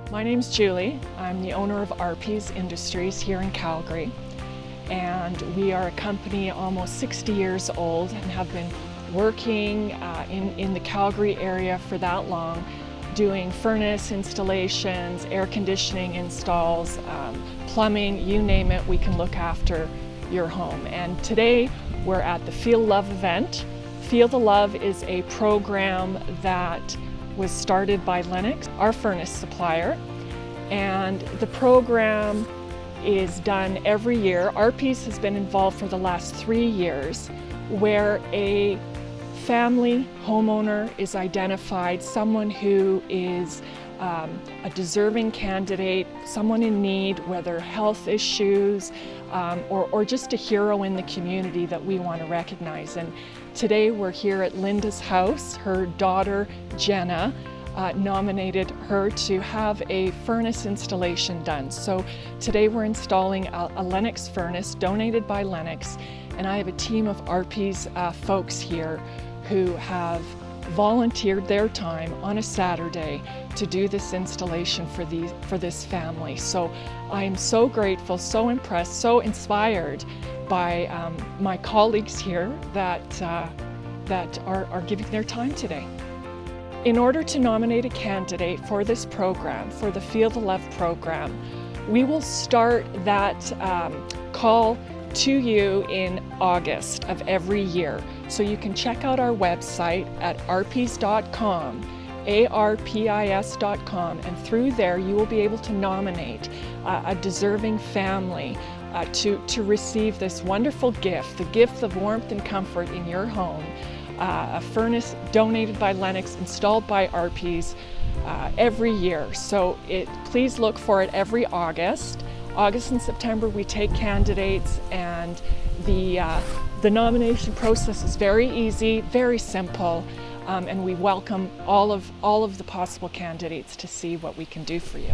My name's Julie. I'm the owner of Arpi's Industries here in Calgary, and we are a company almost 60 years old and have been working in the Calgary area for that long, doing furnace installations, air conditioning installs, plumbing, you name it, we can look after your home. And today we're at the Feel Love event. Feel the Love is a program that was started by Lennox, our furnace supplier, and the program is done every year. Arpi's has been involved for the last 3 years, where a family homeowner is identified, someone who is a deserving candidate, someone in need, whether health issues or just a hero in the community that we want to recognize. And today we're here at Linda's house. Her daughter Jenna nominated her to have a furnace installation done. So today we're installing a Lennox furnace donated by Lennox, and I have a team of Arpi's folks here who have volunteered their time on a Saturday to do this installation for this family. So I am so grateful, so impressed, so inspired by my colleagues here that are giving their time today. In order to nominate a candidate for this program, for the Feel the Love program, we will start that call to you in August of every year. So you can check out our website at arpis.com, arpis.com, and through there you will be able to nominate a deserving family to receive this wonderful gift, the gift of warmth and comfort in your home, a furnace donated by Lennox, installed by Arpi's every year. So please look for it every August. August and September we take candidates, and the nomination process is very easy, very simple, and we welcome all of the possible candidates to see what we can do for you.